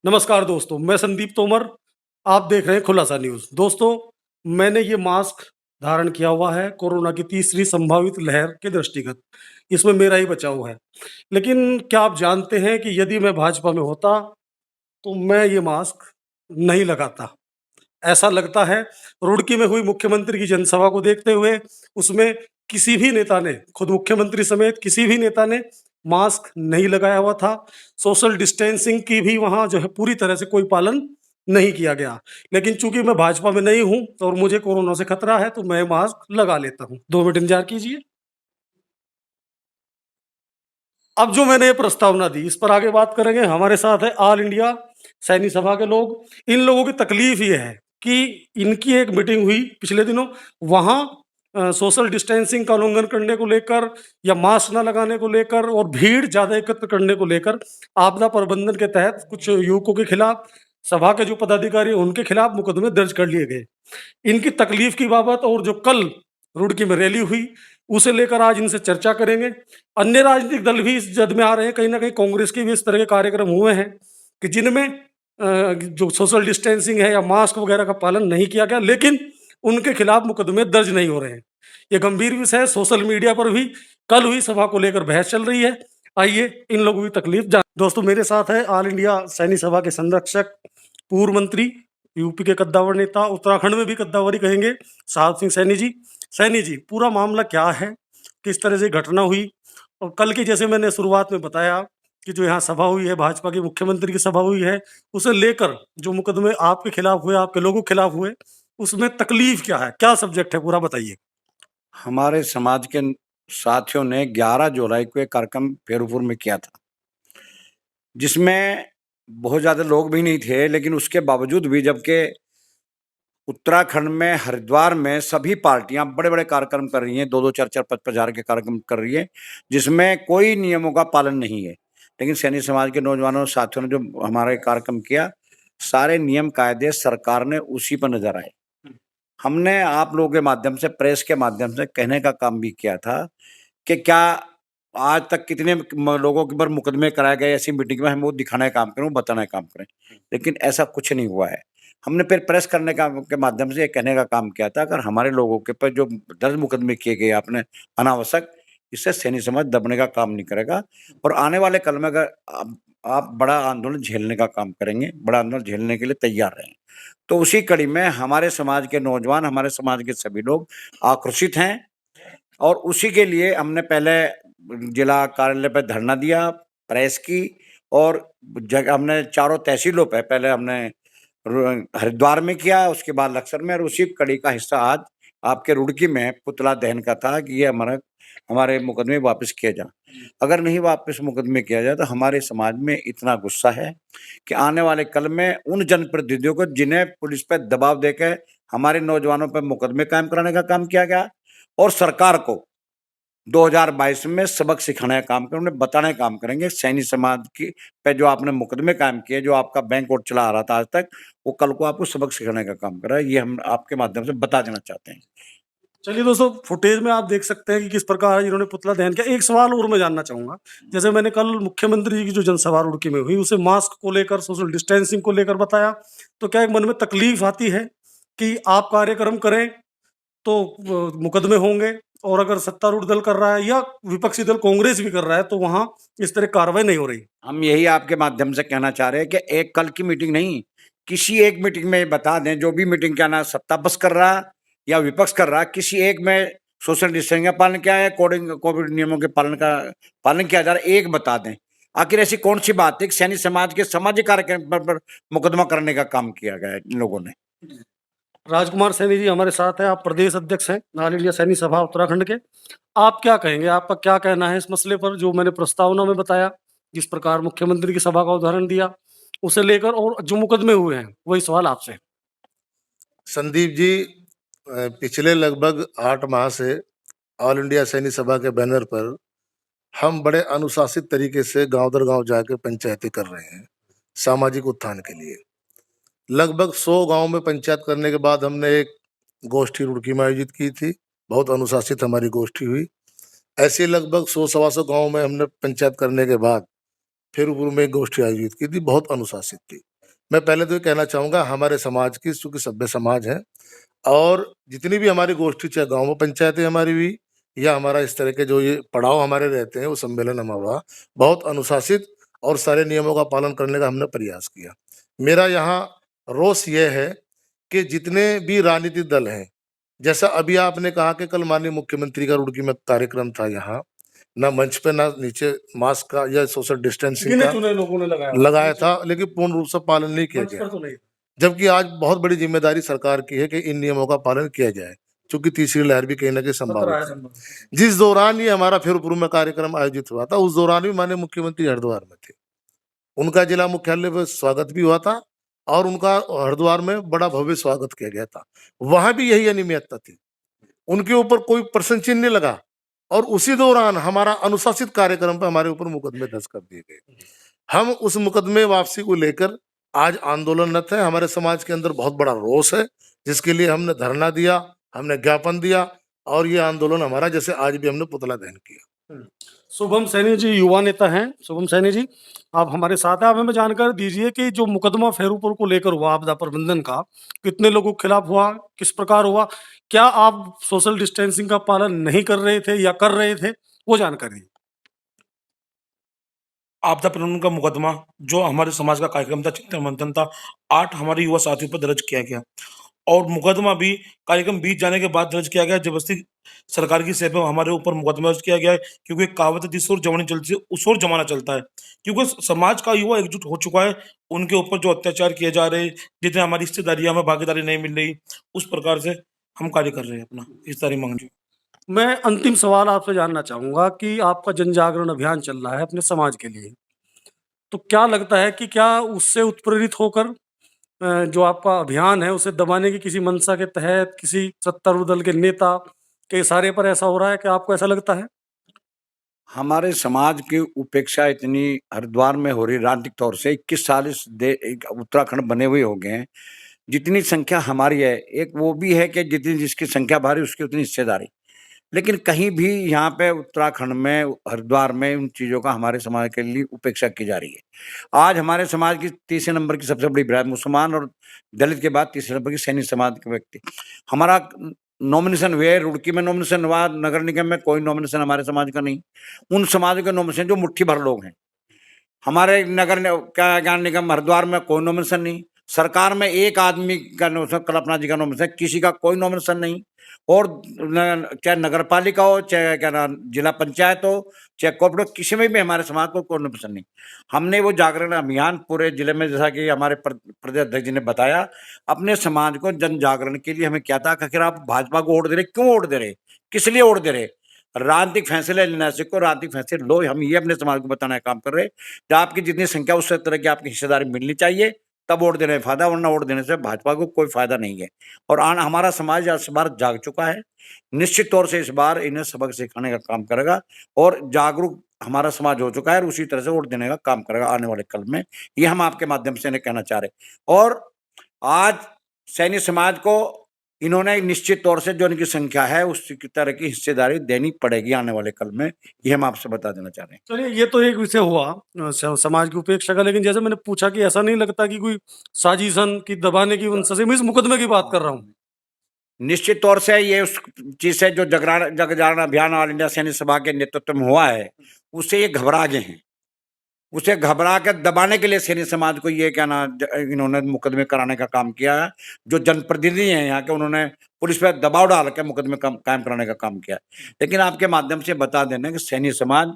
नमस्कार दोस्तों, मैं संदीप तोमर। आप देख रहे हैं खुलासा न्यूज़। दोस्तों, मैंने ये मास्क धारण किया हुआ है कोरोना की तीसरी संभावित लहर के दृष्टिगत। इसमें मेरा ही बचाव है। लेकिन क्या आप जानते हैं कि यदि मैं भाजपा में होता, तो मैं ये मास्क नहीं लगाता। ऐसा लगता है रुड़की में हुई मुख्यमंत्री की जनसभा को देखते हुए उसमें किसी भी नेता ने, खुद मुख्यमंत्री समेत किसी भी नेता ने मास्क नहीं लगाया हुआ था। सोशल डिस्टेंसिंग की भी वहाँ जो है पूरी तरह से कोई पालन नहीं किया गया। लेकिन चूंकि मैं भाजपा में नहीं हूँ और मुझे कोरोना से खतरा है, तो मैं मास्क लगा लेता हूँ। 2 मिनट इंतजार कीजिए। अब जो मैंने ये प्रस्तावना दी, इस पर आगे बात करेंगे। हमारे साथ है ऑल इंडिया सैनिक सभा के लोग। इन लोगों की तकलीफ ये है कि इनकी एक मीटिंग हुई पिछले दिनों, वहाँ सोशल डिस्टेंसिंग का उल्लंघन करने को लेकर या मास्क न लगाने को लेकर और भीड़ ज़्यादा एकत्र करने को लेकर आपदा प्रबंधन के तहत कुछ युवकों के खिलाफ, सभा के जो पदाधिकारी हैं, उनके खिलाफ मुकदमे दर्ज कर लिए गए। इनकी तकलीफ की बाबत और जो कल रुड़की में रैली हुई, उसे लेकर आज इनसे चर्चा करेंगे। अन्य राजनीतिक दल भी इस जद में आ रहे हैं। कहीं न कहीं कांग्रेस के भी इस तरह के कार्यक्रम हुए हैं कि जिनमें जो सोशल डिस्टेंसिंग है या मास्क वगैरह का पालन नहीं किया गया, लेकिन उनके खिलाफ मुकदमे दर्ज नहीं हो रहे हैं। ये गंभीर विषय है। सोशल मीडिया पर भी कल हुई सभा को लेकर बहस चल रही है। आइए इन लोगों की तकलीफ जान। दोस्तों, मेरे साथ है ऑल इंडिया सैनिक सभा के संरक्षक, पूर्व मंत्री, यूपी के कद्दावर नेता, उत्तराखंड में भी कद्दावरी कहेंगे, साहब सिंह सैनी जी। सैनी जी, पूरा मामला क्या है? किस तरह से घटना हुई? और कल की, जैसे मैंने शुरुआत में बताया कि जो यहाँ सभा हुई है, भाजपा के मुख्यमंत्री की सभा हुई है, उसे लेकर जो मुकदमे आपके खिलाफ हुए, आपके लोगों के खिलाफ हुए, उसमें तकलीफ क्या है? क्या सब्जेक्ट है? पूरा बताइए। हमारे समाज के साथियों ने 11 जुलाई को एक कार्यक्रम फेरूपुर में किया था, जिसमें बहुत ज़्यादा लोग भी नहीं थे, लेकिन उसके बावजूद भी जबकि उत्तराखंड में हरिद्वार में सभी पार्टियां बड़े-बड़े कार्यक्रम कर रही हैं, 2-2, 4-4, 5-5 हज़ार के कार्यक्रम कर रही हैं, जिसमें कोई नियमों का पालन नहीं है। लेकिन सैनिक समाज के नौजवानों साथियों ने जो हमारा कार्यक्रम किया, सारे नियम कायदे सरकार ने उसी पर नज़र आए। हमने आप लोगों के माध्यम से, प्रेस के माध्यम से कहने का काम भी किया था कि क्या आज तक कितने लोगों के ऊपर मुकदमे कराए गए ऐसी मीटिंग में, हम वो दिखाने का काम करें, वो बताने का काम करें, लेकिन ऐसा कुछ नहीं हुआ है। हमने फिर प्रेस करने का के माध्यम से ये कहने का काम किया था, अगर हमारे लोगों के ऊपर जो दर्ज मुकदमे किए गए आपने अनावश्यक, इससे सैनिक समाज दबने का काम नहीं करेगा और आने वाले कल में अगर आप बड़ा आंदोलन झेलने का काम करेंगे, बड़ा आंदोलन झेलने के लिए तैयार रहें। तो उसी कड़ी में हमारे समाज के नौजवान, हमारे समाज के सभी लोग आक्रोशित हैं और उसी के लिए हमने पहले जिला कार्यालय पे धरना दिया, प्रेस की और जगह हमने चारों तहसीलों पे, पहले हमने हरिद्वार में किया, उसके बाद लक्सर में, और उसी कड़ी का हिस्सा आज आपके रुड़की में पुतला दहन का था कि ये हमारे मुकदमे वापस किए जाएं। अगर नहीं वापस मुकदमे किया जाए तो हमारे समाज में इतना गुस्सा है कि आने वाले कल में उन जनप्रतिनिधियों को जिन्हें पुलिस पर दबाव देकर हमारे नौजवानों पर मुकदमे कायम कराने का काम किया गया और सरकार को 2022 में सबक सिखाने का काम करें, उन्हें बताने का काम करेंगे। सैनिक समाज की पे जो आपने मुकदमे कायम किए, जो आपका बैंक वोट चला आ रहा था आज तक, वो कल को आपको सबक सिखाने का काम कर रहा है। ये हम आपके माध्यम से बता देना चाहते हैं। चलिए दोस्तों, फुटेज में आप देख सकते हैं कि किस प्रकार इन्होंने पुतला दहन किया। एक सवाल और मैं जानना चाहूँगा। जैसे मैंने कल मुख्यमंत्री जी की जो जनसभा रुड़की में हुई, उसे मास्क को लेकर, सोशल डिस्टेंसिंग को लेकर बताया, तो क्या एक मन में तकलीफ आती है कि आप कार्यक्रम करें तो मुकदमे होंगे, और अगर सत्तारूढ़ दल कर रहा है या विपक्षी दल कांग्रेस भी कर रहा है, तो वहाँ इस तरह कार्रवाई नहीं हो रही? हम यही आपके माध्यम से कहना चाह रहे हैं कि एक कल की मीटिंग नहीं, किसी एक मीटिंग में ये बता दें, जो भी मीटिंग क्या ना सत्ता पक्ष कर रहा है या विपक्ष कर रहा है, किसी एक में सोशल डिस्टेंसिंग का पालन किया है, कोविड नियमों के पालन किया जा रहा है, एक बता दें। आखिर ऐसी कौन सी बात है कि सैनिक समाज के सामाजिक कार्यक्रम पर मुकदमा करने का काम किया गया है इन लोगों ने? राजकुमार सैनी जी हमारे साथ हैं। आप प्रदेश अध्यक्ष हैं ऑल इंडिया सैनिक सभा उत्तराखंड के। आप क्या कहेंगे? आपका क्या कहना है इस मसले पर, जो मैंने प्रस्तावना में बताया, जिस प्रकार मुख्यमंत्री की सभा का उदाहरण दिया, उसे लेकर, और जो मुकदमे हुए हैं, वही सवाल आपसे। संदीप जी, पिछले लगभग 8 माह से ऑल इंडिया सैनिक सभा के बैनर पर हम बड़े अनुशासित तरीके से गांव दर गांव जाके पंचायतें कर रहे हैं सामाजिक उत्थान के लिए। लगभग 100 गांव में पंचायत करने के बाद हमने एक गोष्ठी रुड़की में आयोजित की थी। बहुत अनुशासित हमारी गोष्ठी हुई। ऐसे लगभग 100 सवा 100 गाँव में हमने पंचायत करने के बाद फेरूपुर में एक गोष्ठी आयोजित की थी, बहुत अनुशासित थी। मैं पहले तो ये कहना चाहूँगा हमारे समाज की, चूँकि सभ्य समाज है और जितनी भी हमारी गोष्ठी, चाहे गाँव में पंचायतें हमारी हुई या हमारा इस तरह के जो ये पड़ाव हमारे रहते हैं, वो सम्मेलन हमारा हुआ, बहुत अनुशासित और सारे नियमों का पालन करने का हमने प्रयास किया। मेरा यहाँ रोष ये है कि जितने भी राजनीतिक दल हैं, जैसा अभी आपने कहा कि कल माननीय मुख्यमंत्री का रुड़की में कार्यक्रम था यहाँ, ना मंच पे ना नीचे मास्क का या सोशल डिस्टेंसिंग गिने का चुने लोगों ने लगाया था, लेकिन पूर्ण रूप से पालन नहीं किया मंच गया। पर तो नहीं। जबकि आज बहुत बड़ी जिम्मेदारी सरकार की है कि इन नियमों का पालन किया जाए, चूंकि तीसरी लहर भी कहीं ना कहीं खतरा है संभावित है। संभव। जिस दौरान ये हमारा फेरूपुर में कार्यक्रम आयोजित हुआ था, उस दौरान भी माननीय मुख्यमंत्री हरिद्वार में थे। उनका जिला मुख्यालय पर स्वागत भी हुआ था और उनका हरिद्वार में बड़ा भव्य स्वागत किया गया था। वहां भी यही अनियमितता थी, उनके ऊपर कोई प्रश्न चिन्ह नहीं लगा और उसी दौरान हमारा अनुशासित कार्यक्रम पर हमारे ऊपर मुकदमे दर्ज कर दिए गए। हम उस मुकदमे वापसी को लेकर आज आंदोलनरत है। हमारे समाज के अंदर बहुत बड़ा रोष है, जिसके लिए हमने धरना दिया, हमने ज्ञापन दिया और ये आंदोलन हमारा, जैसे आज भी हमने पुतला दहन किया। शुभम सैनी जी युवा नेता हैं। शुभम सैनी जी, आप हमारे साथ हैं। आप हमें जानकारी दीजिए कि जो मुकदमा फेरूपुर को लेकर हुआ आपदा प्रबंधन का, कितने लोगों के खिलाफ हुआ, किस प्रकार हुआ, क्या आप सोशल डिस्टेंसिंग का पालन नहीं कर रहे थे या कर रहे थे, वो जानकारी दीजिए। आपदा प्रबंधन का मुकदमा जो हमारे समाज का कार्यक्रम था, चिंतन मंथन था, 8 हमारे युवा साथियों पर दर्ज किया गया और मुकदमा भी कार्यक्रम बीत जाने के बाद दर्ज किया गया। जबरदस्ती सरकार की सेवा हमारे ऊपर मुकदमा दर्ज किया गया है, क्योंकि एक कहावत है, जिस ओर जवानी चलती है उस ओर जमाना चलता है। क्योंकि समाज का युवा एकजुट हो चुका है, उनके ऊपर जो अत्याचार किए जा रहे हैं, जितने हमारी हिस्सेदारी हमें भागीदारी नहीं मिल रही, उस प्रकार से हम कार्य कर रहे हैं अपना हिस्सेदारी मांग। मैं अंतिम सवाल आपसे जानना चाहूंगा कि आपका जन जागरण अभियान चल रहा है अपने समाज के लिए, तो क्या लगता है कि क्या उससे उत्प्रेरित होकर जो आपका अभियान है उसे दबाने की किसी मंशा के तहत किसी सत्तारूढ़ दल के नेता के इशारे पर ऐसा हो रहा है, कि आपको ऐसा लगता है? हमारे समाज की उपेक्षा इतनी हरिद्वार में हो रही राजनीतिक तौर से, 21 साल इस उत्तराखंड बने हुए हो गए हैं, जितनी संख्या हमारी है, एक वो भी है कि जितनी जिसकी संख्या भारी उसकी उतनी हिस्सेदारी, लेकिन कहीं भी यहाँ पे उत्तराखंड में हरिद्वार में उन चीज़ों का हमारे समाज के लिए उपेक्षा की जा रही है। आज हमारे समाज की तीसरे नंबर की सबसे बड़ी बृहद मुसलमान और दलित के बाद तीसरे नंबर की सैनी समाज के व्यक्ति, हमारा नॉमिनेशन हुए, रुड़की में नॉमिनेशन हुआ, नगर निगम में कोई नॉमिनेशन हमारे समाज का नहीं। उन समाजों के नॉमिनेशन जो मुट्ठी भर लोग हैं। हमारे नगर क्या ज्ञान निगम हरिद्वार में कोई नॉमिनेशन नहीं, सरकार में एक आदमी का नॉमिनेशन, कल्पना जी का नॉमिनेशन, किसी का कोई नॉमिनेशन नहीं। और चाहे नगर पालिका हो, चाहे क्या नाम जिला पंचायत हो, चाहे कॉर्पोरेट, किसी में भी हमारे समाज को कोई नॉमिनेशन नहीं। हमने वो जागरण अभियान पूरे जिले में, जैसा कि हमारे प्रदेश अध्यक्ष जी ने बताया, अपने समाज को जन जागरण के लिए हमें क्या था, आखिर आप भाजपा को वोट दे रहे, क्यों वोट दे रहे, किस लिए वोट दे रहे? राजनीतिक फैसले लेना सीखो, राजनीतिक फैसले लो। हम ये अपने समाज को बताने का काम कर रहे हैं कि आपकी जितनी संख्या उस तरह की आपकी हिस्सेदारी मिलनी चाहिए, तब वोट देने में फायदा, वरना वोट देने से भाजपा को कोई फायदा नहीं है। और हमारा समाज इस बार जाग चुका है, निश्चित तौर से इस बार इन्हें सबक सिखाने का काम करेगा और जागरूक हमारा समाज हो चुका है और उसी तरह से वोट देने का काम करेगा आने वाले कल में। ये हम आपके माध्यम से इन्हें कहना चाह रहे। और आज सैनी समाज को इन्होंने निश्चित तौर से जो इनकी संख्या है उस तरह की हिस्सेदारी देनी पड़ेगी आने वाले कल में, ये हम आपसे बता देना चाह रहे हैं। चलिए, ये तो एक विषय हुआ समाज की उपेक्षा का, लेकिन जैसे मैंने पूछा कि ऐसा नहीं लगता कि कोई साजिशन की दबाने की मंशा से, मैं इस मुकदमे की बात कर रहा हूँ। निश्चित तौर से ये उस चीज से जो जग जागरण अभियान ऑल इंडिया सैनिक सभा के नेतृत्व में हुआ है, उससे ये घबरा गए हैं। उसे घबरा कर दबाने के लिए सैनिक समाज को ये क्या ना इन्होंने मुकदमे कराने का काम किया है। जो जनप्रतिनिधि हैं यहाँ के, उन्होंने पुलिस पर दबाव डाल के मुकदमे कायम कराने का काम किया। लेकिन आपके माध्यम से बता देना कि सैनिक समाज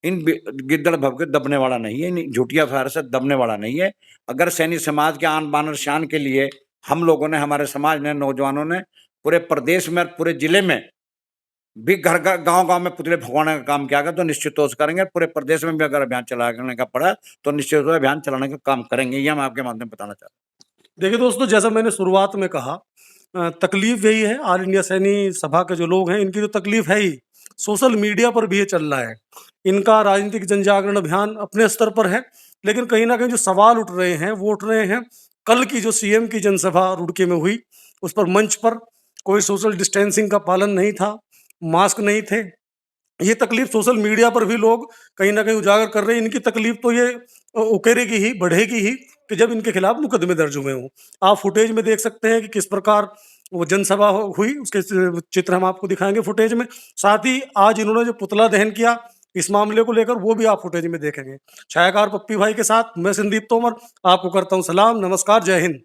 इन गिद्दड़ भव के दबने वाला नहीं है, इन झूठिया फायर से दबने वाला नहीं है। अगर सैनिक समाज के आन बान और शान के लिए हम लोगों ने, हमारे समाज ने, नौजवानों ने पूरे प्रदेश में, पूरे जिले में भी घर गांव में पुतले फुकवाने का काम किया गया, तो निश्चित तौर से करेंगे। पूरे प्रदेश में भी अगर अभियान चलाने का पड़ा तो निश्चित तौर से अभियान चलाने का काम करेंगे। ये हम आपके माध्यम बताना चाहते हैं। देखिए दोस्तों, जैसा मैंने शुरुआत में कहा, तकलीफ यही है, ऑल इंडिया सैनी सभा के जो लोग हैं, इनकी तो तकलीफ है ही, सोशल मीडिया पर भी ये चल रहा है। इनका राजनीतिक जन जागरण अभियान अपने स्तर पर है, लेकिन कहीं ना कहीं जो सवाल उठ रहे हैं वो उठ रहे हैं। कल की जो सीएम की जनसभा रुड़की में हुई, उस पर मंच पर कोई सोशल डिस्टेंसिंग का पालन नहीं था, मास्क नहीं थे, ये तकलीफ सोशल मीडिया पर भी लोग कहीं ना कहीं उजागर कर रहे हैं। इनकी तकलीफ तो ये उकेरेगी ही, बढ़ेगी ही कि जब इनके खिलाफ मुकदमे दर्ज हुए हों। आप फुटेज में देख सकते हैं कि किस प्रकार वो जनसभा हुई, उसके चित्र हम आपको दिखाएंगे फुटेज में। साथ ही आज इन्होंने जो पुतला दहन किया इस मामले को लेकर, वो भी आप फुटेज में देखेंगे। छायाकार पप्पी भाई के साथ मैं संदीप तोमर आपको करता हूँ सलाम, नमस्कार, जय हिंद।